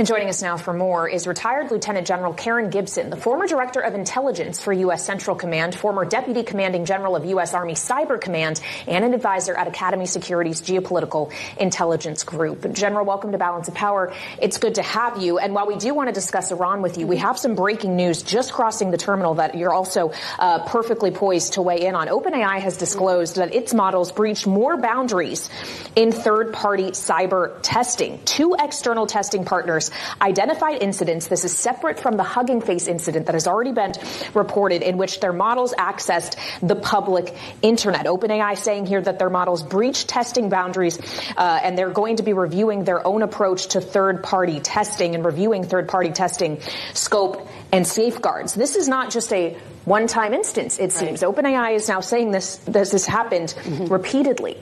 And joining us now for more is retired Lieutenant General Karen Gibson, the former Director of Intelligence for U.S. Central Command, former Deputy Commanding General of U.S. Army Cyber Command, and an advisor at Academy Security's Geopolitical Intelligence Group. General, welcome to Balance of Power. It's good to have you. And while we do want to discuss Iran with you, we have some breaking news just crossing the terminal that you're also perfectly poised to weigh in on. OpenAI has disclosed that its models breached more boundaries in third-party cyber testing. Two external testing partners identified incidents. This is separate from the Hugging Face incident that has already been reported, in which their models accessed the public internet. OpenAI saying here that their models breached testing boundaries, and they're going to be reviewing their own approach to third-party testing and reviewing third-party testing scope and safeguards. This is not just a one-time instance, it seems. Right. OpenAI is now saying this happened repeatedly.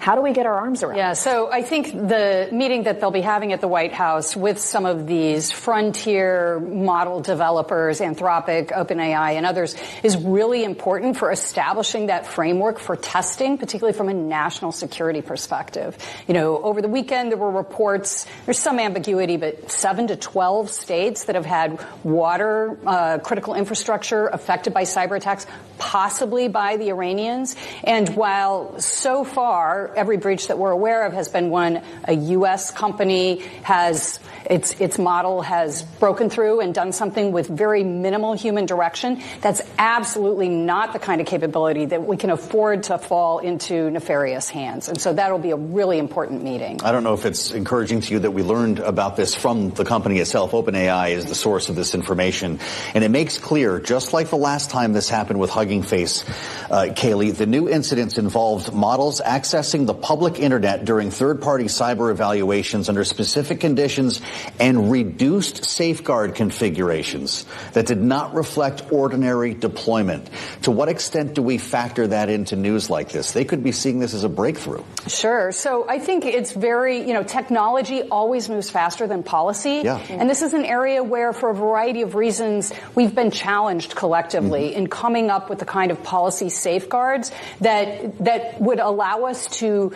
How do we get our arms around it? Yeah, so I think the meeting that they'll be having at the White House with some of these frontier model developers, Anthropic, OpenAI, and others, is really important for establishing that framework for testing, particularly from a national security perspective. You know, over the weekend there were reports, there's some ambiguity, but 7 to 12 states that have had water, critical infrastructure affected by cyber attacks, possibly by the Iranians. And while so far every breach that we're aware of has been one a U.S. company has its model has broken through and done something with very minimal human direction, that's absolutely not the kind of capability that we can afford to fall into nefarious hands. And so that'll be a really important meeting. I don't know if it's encouraging to you that we learned about this from the company itself. OpenAI is the source of this information. And it makes clear, just like the last time this happened with Hugging Face, Kaylee, the new incidents involved models accessing the public internet during third-party cyber evaluations under specific conditions and reduced safeguard configurations that did not reflect ordinary deployment. To what extent do we factor that into news like this? They could be seeing this as a breakthrough. Sure. So I think it's very, technology always moves faster than policy. Yeah. And this is an area where, for a variety of reasons, we've been challenged collectively in coming up with the kind of policy safeguards that would allow us to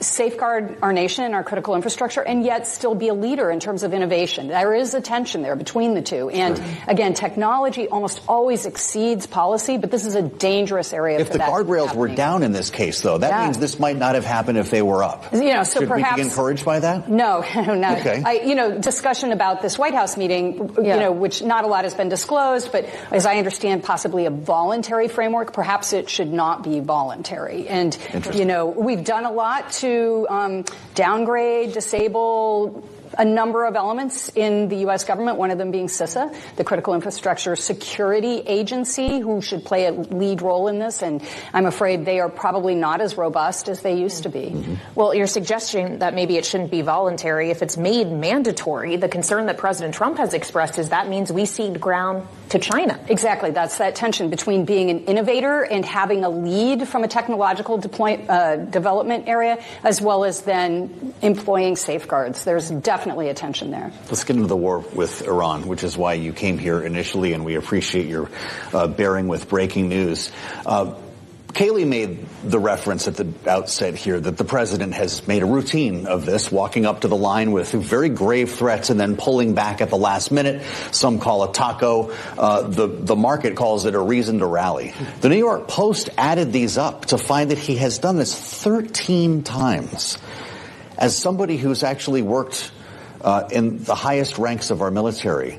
safeguard our nation and our critical infrastructure and yet still be a leader in terms of innovation. There is a tension there between the two. And again, technology almost always exceeds policy, but this is a dangerous area. If the guardrails were down in this case, though, that means this might not have happened if they were up. So Should perhaps we be encouraged by that? No, no. Okay. Discussion about this White House meeting, which not a lot has been disclosed, but as I understand, possibly a voluntary framework. Perhaps it should not be voluntary. And we've done a lot to downgrade, disable a number of elements in the U.S. government, one of them being CISA, the Critical Infrastructure Security Agency, who should play a lead role in this. And I'm afraid they are probably not as robust as they used to be. Well, you're suggesting that maybe it shouldn't be voluntary. If it's made mandatory, the concern that President Trump has expressed is that means we cede ground to China. Exactly. That's that tension between being an innovator and having a lead from a technological development area, as well as then employing safeguards. There's definitely a tension there. Let's get into the war with Iran, which is why you came here initially, and we appreciate your bearing with breaking news. Kaylee made the reference at the outset here that the president has made a routine of this, walking up to the line with very grave threats and then pulling back at the last minute. Some call it taco. The market calls it a reason to rally. The New York Post added these up to find that he has done this 13 times. As somebody who's actually worked in the highest ranks of our military,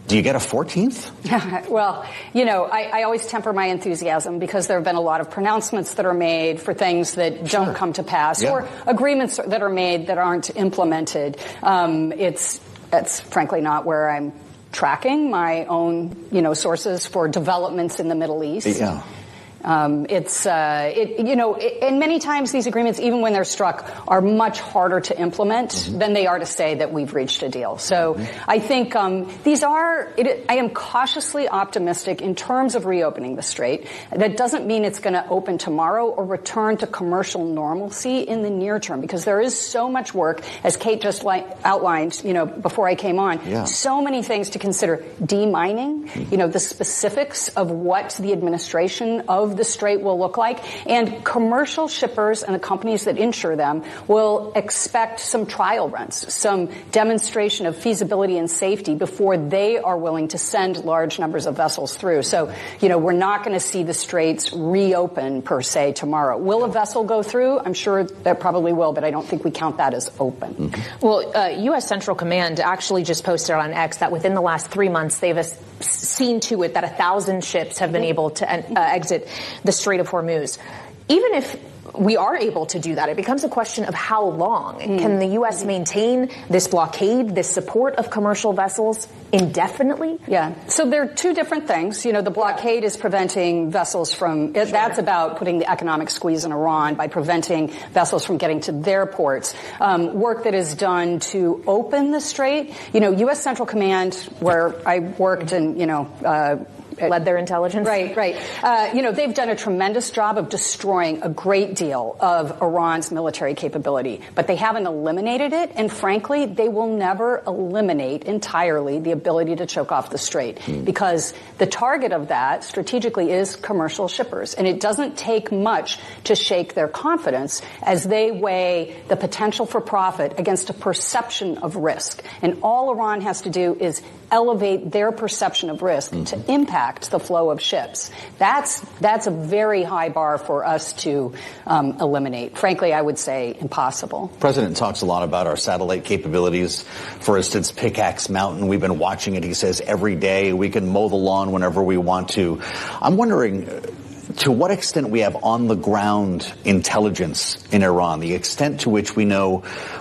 do you get a 14th? Well, I always temper my enthusiasm because there have been a lot of pronouncements that are made for things that don't come to pass or agreements that are made that aren't implemented. That's frankly not where I'm tracking my own, sources for developments in the Middle East. Yeah. And many times these agreements, even when they're struck, are much harder to implement than they are to say that we've reached a deal. So I think I am cautiously optimistic in terms of reopening the Strait. That doesn't mean it's going to open tomorrow or return to commercial normalcy in the near term, because there is so much work, as Kate just outlined, before I came on, so many things to consider. Demining, the specifics of what the administration of of the Strait will look like. And commercial shippers and the companies that insure them will expect some trial runs, some demonstration of feasibility and safety before they are willing to send large numbers of vessels through. So, we're not going to see the Straits reopen per se tomorrow. Will a vessel go through? I'm sure that probably will, but I don't think we count that as open. Mm-hmm. Well, U.S. Central Command actually just posted on X that within the last 3 months, they've seen to it that 1,000 ships have been able to exit the Strait of Hormuz. Even if we are able to do that, it becomes a question of how long. Can the U.S. maintain this blockade, this support of commercial vessels indefinitely? Yeah. So there are two different things. The blockade is preventing vessels from, that's about putting the economic squeeze on Iran by preventing vessels from getting to their ports. Work that is done to open the Strait. U.S. Central Command, where I worked and, led their intelligence. Right. They've done a tremendous job of destroying a great deal of Iran's military capability, but they haven't eliminated it. And frankly, they will never eliminate entirely the ability to choke off the Strait because the target of that strategically is commercial shippers. And it doesn't take much to shake their confidence as they weigh the potential for profit against a perception of risk. And all Iran has to do is elevate their perception of risk to impact the flow of ships. That's a very high bar for us to eliminate. Frankly, I would say impossible. The President talks a lot about our satellite capabilities. For instance, Pickaxe Mountain, we've been watching it, he says, every day. We can mow the lawn whenever we want to. I'm wondering to what extent we have on-the-ground intelligence in Iran, the extent to which we know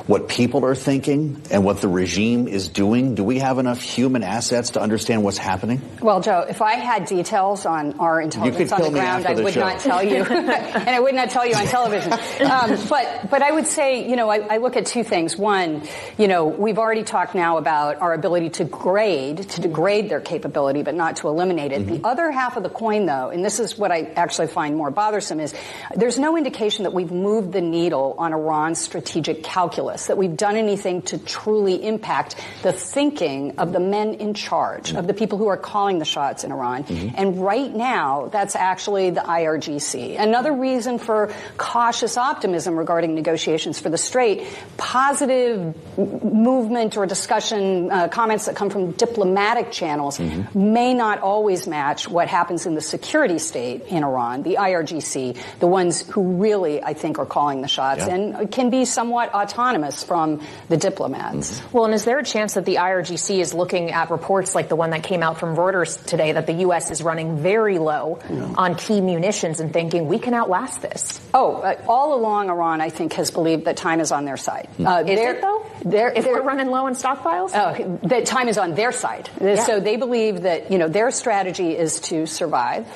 what people are thinking and what the regime is doing. Do we have enough human assets to understand what's happening? Well, Joe, if I had details on our intelligence on the ground, I would not tell you. And I would not tell you on television. But I would say, I look at two things. One, we've already talked now about our ability to degrade their capability, but not to eliminate it. The other half of the coin, though, and this is what I actually find more bothersome, is there's no indication that we've moved the needle on Iran's strategic calculus, that we've done anything to truly impact the thinking of the men in charge, of the people who are calling the shots in Iran. And right now, that's actually the IRGC. Another reason for cautious optimism regarding negotiations for the Strait, positive movement or discussion, comments that come from diplomatic channels may not always match what happens in the security state in Iran, the IRGC, the ones who really, I think, are calling the shots and can be somewhat autonomous from the diplomats. Well, and is there a chance that the IRGC is looking at reports like the one that came out from Reuters today that the U.S. is running very low on key munitions and thinking we can outlast this? All along, Iran, I think, has believed that time is on their side. Is it, though? If we're running low on stockpiles? That time is on their side. So they believe that, their strategy is to survive,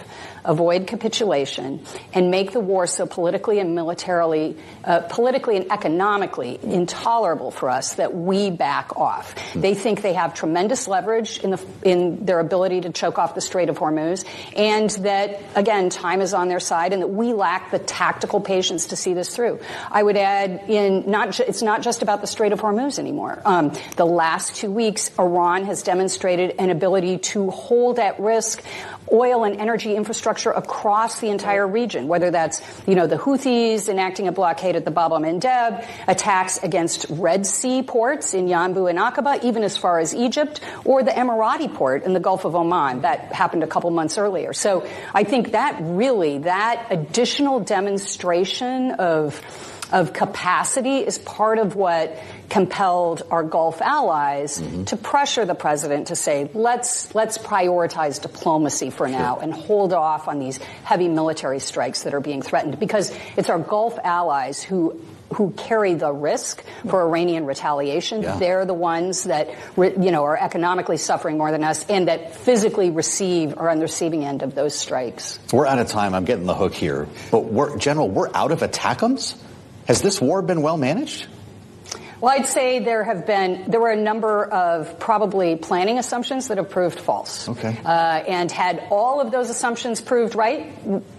avoid capitulation, and make the war so politically and militarily, politically and economically intolerable for us that we back off. They think they have tremendous leverage in their ability to choke off the Strait of Hormuz, and that, again, time is on their side, and that we lack the tactical patience to see this through. I would add, it's not just about the Strait of Hormuz anymore. The last 2 weeks, Iran has demonstrated an ability to hold at risk oil and energy infrastructure across the entire region, whether that's, the Houthis enacting a blockade at the Bab el-Mandeb, attacks against Red Sea ports in Yanbu and Aqaba, even as far as Egypt, or the Emirati port in the Gulf of Oman. That happened a couple months earlier. So I think that additional demonstration of capacity is part of what compelled our Gulf allies to pressure the president to say, let's prioritize diplomacy for now and hold off on these heavy military strikes that are being threatened, because it's our Gulf allies who carry the risk for Iranian retaliation. They're the ones that, are economically suffering more than us and that physically are on the receiving end of those strikes. We're out of time. I'm getting the hook here. But we're out of ATACMS? Has this war been well managed? Well, I'd say there were a number of probably planning assumptions that have proved false. Okay. And had all of those assumptions proved right,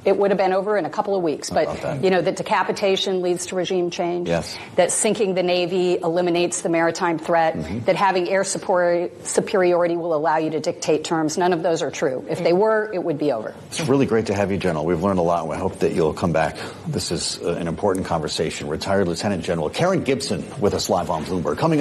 it would have been over in a couple of weeks. But, that decapitation leads to regime change. Yes. That sinking the Navy eliminates the maritime threat. That having air superiority will allow you to dictate terms. None of those are true. If they were, it would be over. It's really great to have you, General. We've learned a lot, and we hope that you'll come back. This is an important conversation. Retired Lieutenant General Karen Gibson with us live on Bloomberg. Coming up.